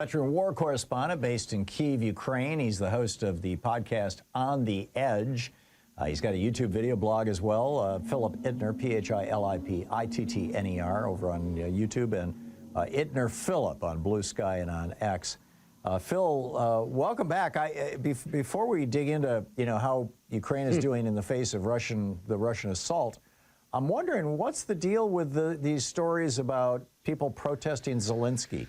Veteran war correspondent based in Kyiv, Ukraine. He's the host of the podcast On the Edge. He's got a YouTube video blog as well. Philip Ittner, Philipittner, over on YouTube, and Ittner Philip on Blue Sky and on X. Phil, welcome back. Before we dig into how Ukraine is doing in the face of the Russian assault, I'm wondering what's the deal with these stories about people protesting Zelensky?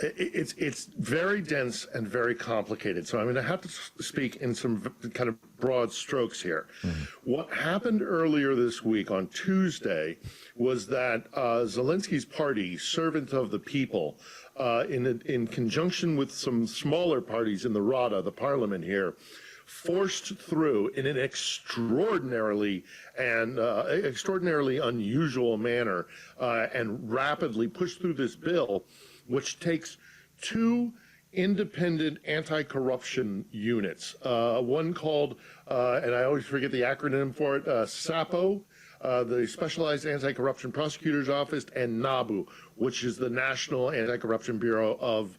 It's very dense and very complicated. So I'm going to have to speak in some kind of broad strokes here. What happened earlier this week on Tuesday was that Zelensky's party, Servant of the People, in conjunction with some smaller parties in the Rada, the parliament here, forced through in an extraordinarily unusual manner and rapidly pushed through this bill, which takes two independent anti-corruption units, one called, and I always forget the acronym for it, SAPO, the Specialized Anti-Corruption Prosecutor's Office, and NABU, which is the National Anti-Corruption Bureau of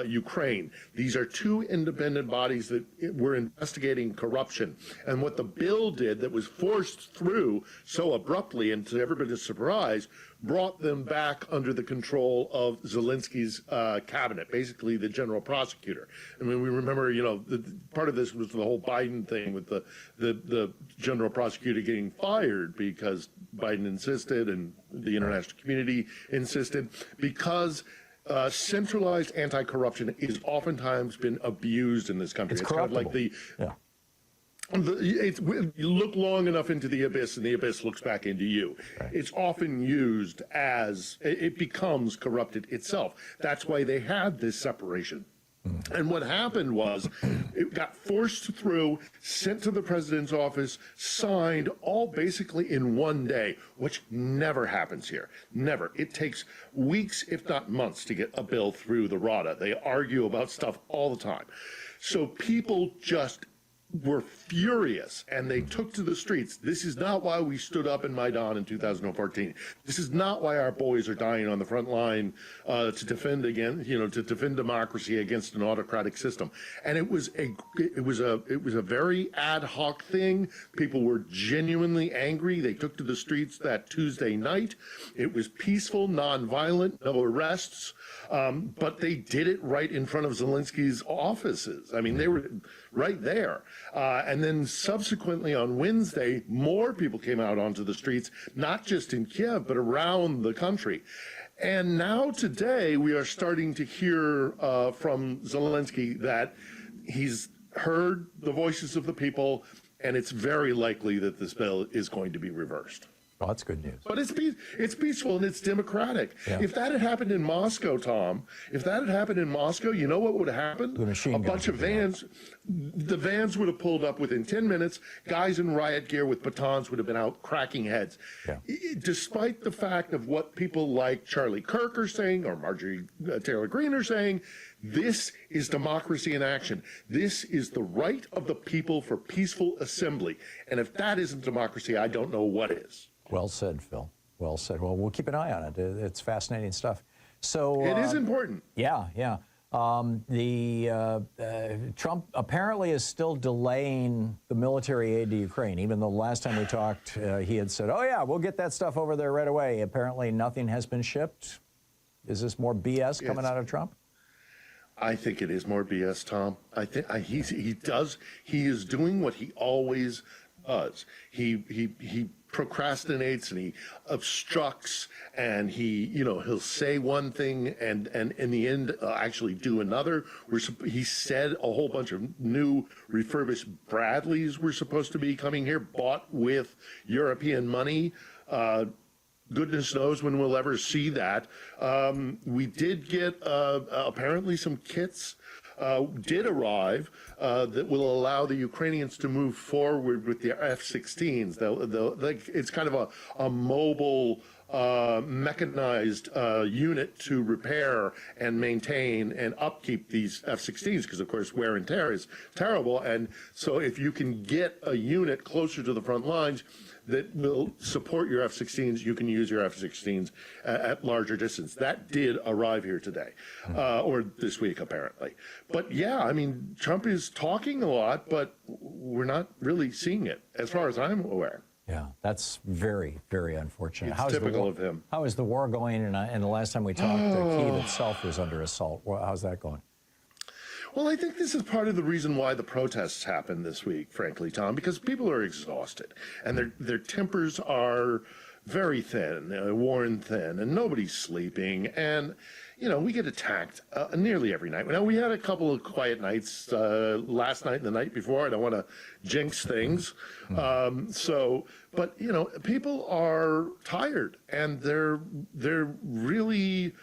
Ukraine. These are two independent bodies that were investigating corruption. And what the bill did that was forced through so abruptly and to everybody's surprise, brought them back under the control of Zelensky's cabinet, basically the general prosecutor. I mean, we remember, part of this was the whole Biden thing with the general prosecutor getting fired because Biden insisted and the international community insisted, because centralized anti-corruption is oftentimes been abused in this country. It's kind of like you look long enough into the abyss and the abyss looks back into you. Right. It's often used as it becomes corrupted itself. That's why they had this separation. And what happened was it got forced through, sent to the president's office, signed, all basically in one day, which never happens here. Never. It takes weeks, if not months, to get a bill through the Rada. They argue about stuff all the time. So people just were furious, and they took to the streets. This is not why we stood up in Maidan in 2014. This is not why our boys are dying on the front line to defend democracy against an autocratic system. And it was a very ad hoc thing. People were genuinely angry. They took to the streets that Tuesday night. It was peaceful, nonviolent, no arrests. But they did it right in front of Zelensky's offices. I mean, they were right there. And then subsequently on Wednesday, more people came out onto the streets, not just in Kiev, but around the country. And now today, we are starting to hear from Zelensky that he's heard the voices of the people, and it's very likely that this bill is going to be reversed. Well, that's good news. But it's peaceful and it's democratic. Yeah. If that had happened in Moscow, Tom, you know what would have happened? A bunch of vans. The vans would have pulled up within 10 minutes. Guys in riot gear with batons would have been out cracking heads. Yeah. Despite the fact of what people like Charlie Kirk are saying or Marjorie Taylor Greene are saying, this is democracy in action. This is the right of the people for peaceful assembly. And if that isn't democracy, I don't know what is. Well said, Phil. Well said. Well, we'll keep an eye on it. It's fascinating stuff. So it is important. Yeah, yeah. Trump apparently is still delaying the military aid to Ukraine, even though last time we talked, he had said, "Oh yeah, we'll get that stuff over there right away." Apparently, nothing has been shipped. Is this more BS coming out of Trump? I think it is more BS, Tom. I think he is doing what he always does. He procrastinates and he obstructs and he'll say one thing and in the end actually do another. He said a whole bunch of new refurbished Bradleys were supposed to be coming here, bought with European money. Goodness knows when we'll ever see that. We did get apparently some kits did arrive that will allow the Ukrainians to move forward with the F-16s. It's kind of a mobile, mechanized unit to repair and maintain and upkeep these F-16s, because of course wear and tear is terrible. And so if you can get a unit closer to the front lines, that will support your F-16s. You can use your F-16s at larger distance. That did arrive here today, or this week, apparently. But yeah, I mean, Trump is talking a lot, but we're not really seeing it, as far as I'm aware. Yeah, that's very, very unfortunate. It's typical of him. How is the war going? And the last time we talked, Kyiv itself was under assault. How's that going? Well, I think this is part of the reason why the protests happened this week, frankly, Tom, because people are exhausted and their tempers are very thin, worn thin, and nobody's sleeping. And, you know, we get attacked nearly every night. Now, we had a couple of quiet nights last night and the night before. I don't want to jinx things. But, you know, people are tired and they're really...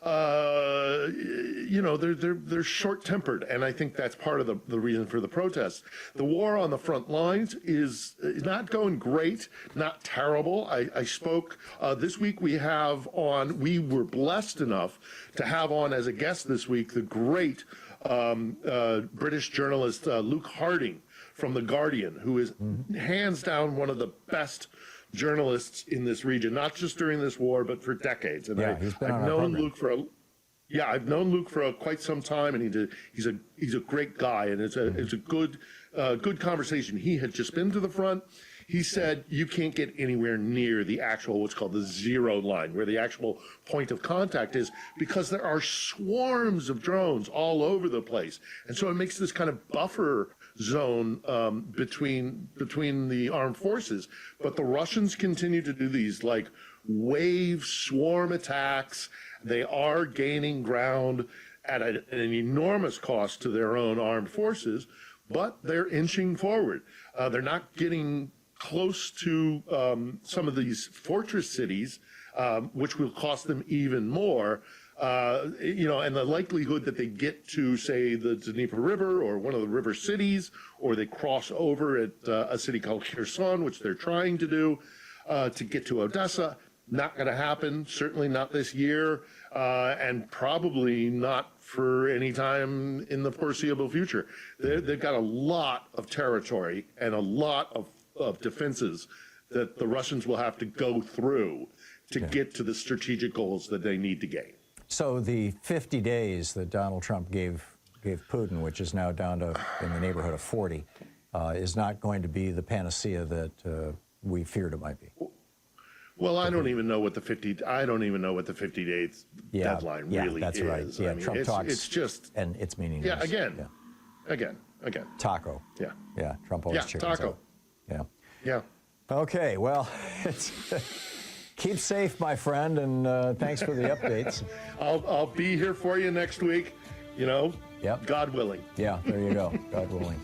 you know, they're short-tempered, and I think that's part of the reason for the protests. The war on the front lines is not going great, not terrible. I spoke this week. We were blessed enough to have on as a guest this week the great British journalist Luke Harding from The Guardian, who is hands down one of the best journalists in this region, not just during this war, but for decades. And yeah, I've known Luke for quite some time, and he's a great guy, and it's a good conversation. He had just been to the front. He said you can't get anywhere near the actual what's called the zero line, where the actual point of contact is, because there are swarms of drones all over the place, and so it makes this kind of buffer zone between the armed forces. But the Russians continue to do these like wave swarm attacks. They are gaining ground at an enormous cost to their own armed forces, but they're inching forward. They're not getting close to some of these fortress cities, which will cost them even more. You know, and the likelihood that they get to, say, the Dnieper River or one of the river cities, or they cross over at a city called Kherson, which they're trying to do, to get to Odessa, not going to happen, certainly not this year, and probably not for any time in the foreseeable future. They've got a lot of territory and a lot of defenses that the Russians will have to go through to get to the strategic goals that they need to gain. So the 50 days that Donald Trump gave Putin, which is now down to in the neighborhood of 40, is not going to be the panacea that we feared it might be. Well, I don't even know what the 50 days deadline really that's is. Right. Yeah, I mean, Trump talks, it's just, and it's meaningless. Yeah, again. Taco. Yeah. Trump always chickens taco. out. Yeah. Okay. Well, keep safe, my friend, and thanks for the updates. I'll be here for you next week. You know. Yep. God willing. Yeah. There you go. God willing.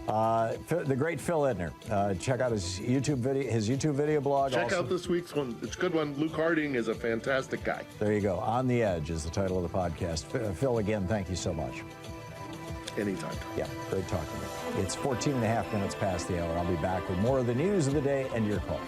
The great Phil Ittner. Check out his YouTube video blog. Check out this week's one. It's a good one. Luke Harding is a fantastic guy. There you go. On the Edge is the title of the podcast. Phil, again, thank you so much. Anytime. Yeah, great talking to you. It's 14 and a half minutes past the hour. I'll be back with more of the news of the day and your calls.